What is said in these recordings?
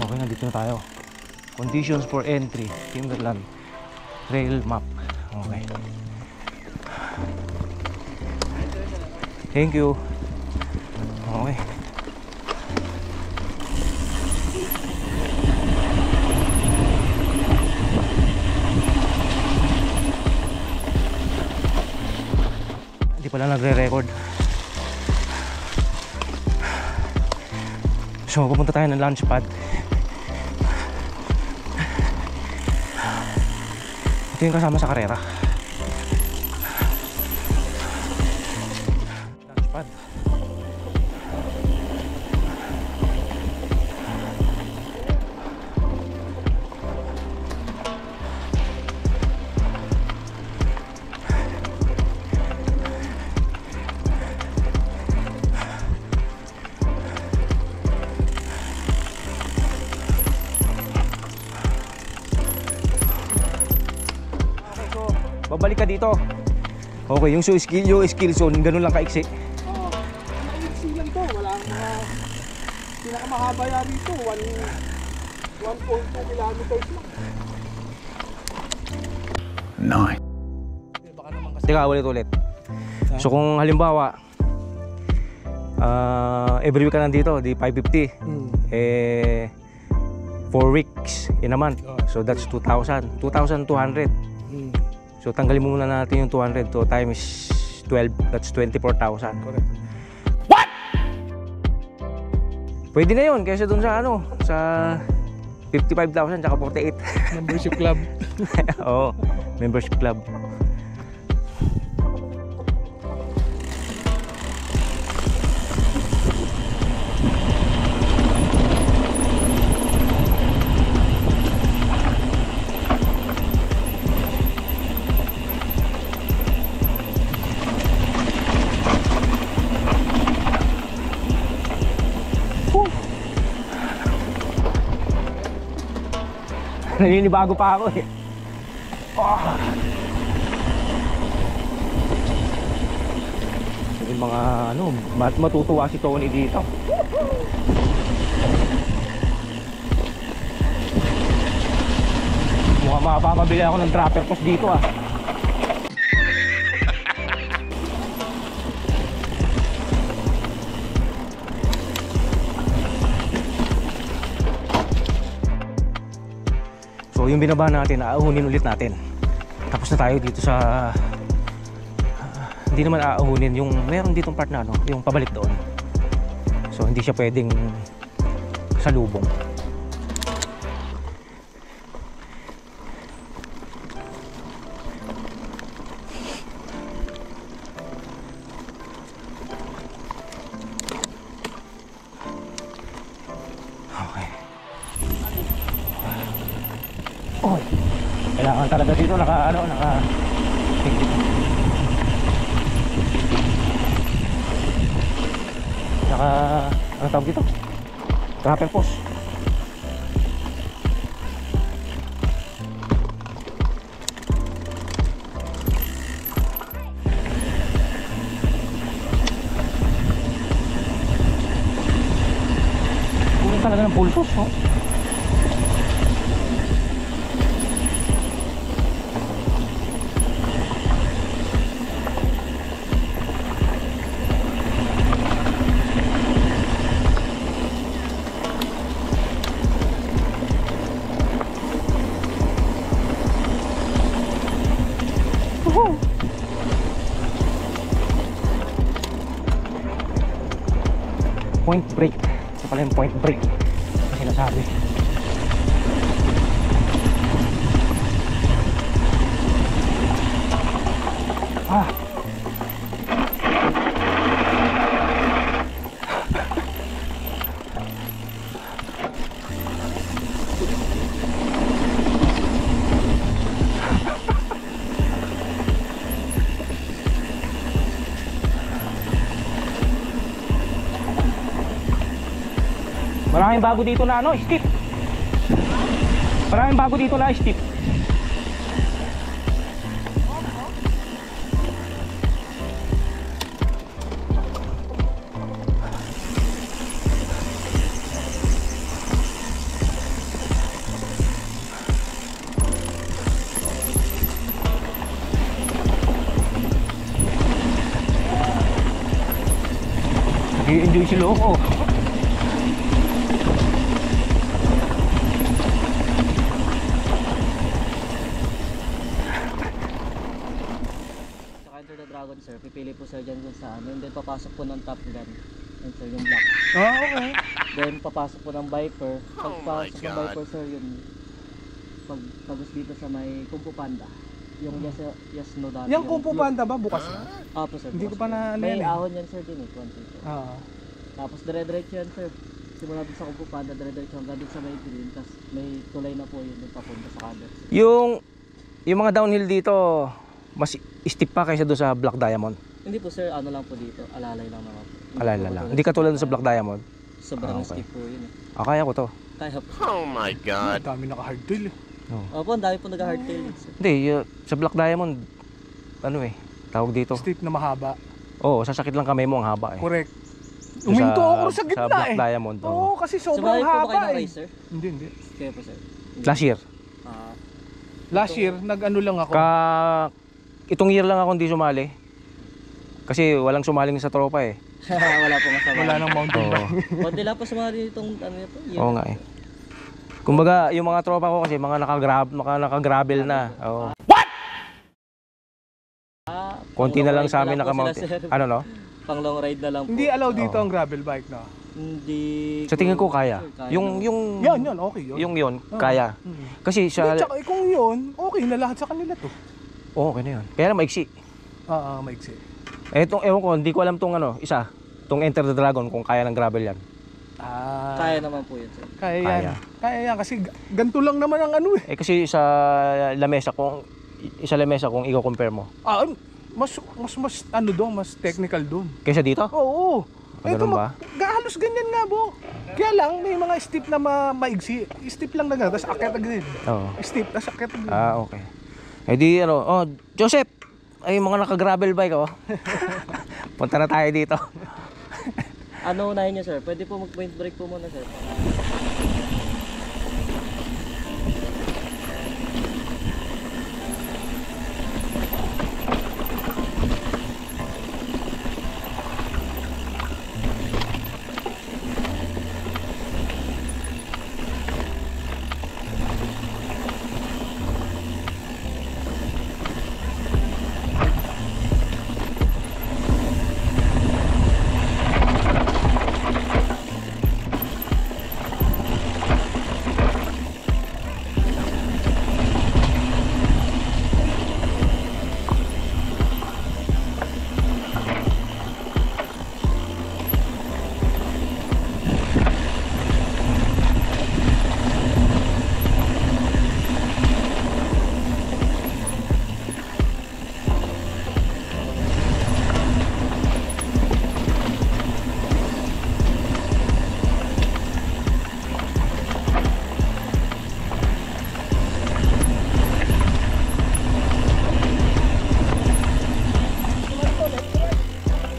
Okay, nandito na tayo. Conditions for entry, Timberland Trail map. Okay. Thank you. Okay. Hindi pala nagre-record. So, pupunta tayo ng launch pad. Ito yung kasama sa karera. Launch pad. Babalik ka dito. Okay, yung skill zone, ganun lang kaiksi. Oo, kaiksi lang to. Wala pinakamahaba yan dito, 1.2 kilometers lang. Nice. Teka, ulit. So kung halimbawa every week ka nandito, di 550. 4 weeks in a month. So that's 2,200. So tanggalin mo muna natin yung 200 to times 12, that's 24,000. Correct. What? Pwede na yun kaysa dun sa ano, sa 55,000 tsaka 48. Membership club. Oo, membership club. Naninibago pa ako eh. Yung mga ano, matutuwa si Tony dito. Mukhang mapapabili ako ng dropper post dito ah. So yung binaba natin, aahunin ulit natin. Tapos na tayo dito sa hindi naman aahunin, yung meron ditong part na ano, yung pabalik doon. So hindi siya pwedeng salubong. Oh, kailangan talaga dito naka ano tawag dito? Trapper post. Kulang talaga ng pulsos, no? Point break. Ito pala yung point break na sinasabi. Maraming bago dito na ano, steep. Maraming bago dito na steep. Nag-i-enjoy si Loco. Saka Enter the Dragon sir, pipili po sir dyan kung saan. And then papasok po ng Top Gun. Yan sir, yung black. Okay. Then papasok po ng Viper. Pagpasok ng Viper sir, yun. Pagos dito sa may Kung Fu Panda. Yung yes no dati. Yung Kung Fu Panda ba bukas na? Po sir. Hindi ko bukas pa na ano May yan eh. ahon yan sir din eh. Kung sir. Oo. Tapos dire-diretso yan sir. Simula doon sa Kung Fu Panda, dire-diretso hanggang doon sa may green. Tapos may tulay na po yun doon papunta sa Caders. Yung mga downhill dito, mas steep pa kaysa doon sa Black Diamond. Hindi po sir, ano lang po dito. Alalay lang naman po. Alala lang. Hindi katulad doon sa Black Diamond. Sobrang okay. steep po yun eh. Kaya ko to. Kaya po. Oh my God. Ang dami naka-hardtail eh. Opo, ang dami po nag-hardtail yun sir. Hindi, sa Black Diamond, ano eh, tawag dito. Steep na mahaba. Oo, sasakit lang kamay mo ang haba eh. Correct. Sa- Uminto ako sa gitna Sa Black eh. Diamond. Oo, Oo. kasi Sumayo sobrang po ba kayo haba ng eh. race sir? Hindi. Kaya po sir. Last year. Ah, Last year, nag-ano lang ako. Itong year lang ako hindi sumali. Kasi walang sumaling sa tropa eh. wala po masama. Wala nang mountain Oo. bike. Konti lang po sumali itong ano po. Oo nga eh. Kumbaga, yung mga tropa ko kasi mga naka-gravel na. Oo. Konti na lang sa amin naka-mountain. Ano no? Pang long ride na lang po. Hindi allow dito Oo. ang gravel bike na. Hindi. Sa tingin ko kaya. Kaya Yung Yan, okay yun. yung kaya. Kasi Hindi, sa tsaka kung yun, okay na lahat sa kanila to. okay na yun. Kaya lang maiksi. Maiksi. Ewan ko, hindi ko alam tong tong Enter the Dragon kung kaya ng gravel yan. Kaya naman po yun sir. Kaya yan. Kaya. Kaya yan kasi ganito lang naman ang ano eh. Kasi sa lamesa kung i-compare mo Mas ano doon, mas technical doon. kaysa dito. Oo. Ganun ba? Halos ganyan nga bo. Kaya lang may mga steep na maigsi. Steep lang na tapos akyat agad. Oo. Steep, tapos akyat agad. Okay. Eh di Joseph, ay mga naka-gravel bike Punta na tayo dito. Ano unahin niyo sir? Pwede po mag-point break po muna sir.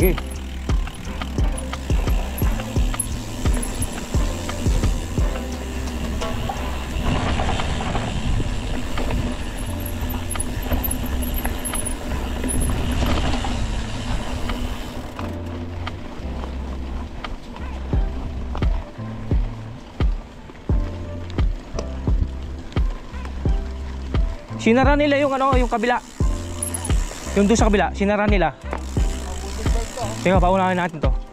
Okay. Sinara nila yung yung kabila. Yung doon sa kabila, sinara nila. Teka, paunahin natin to.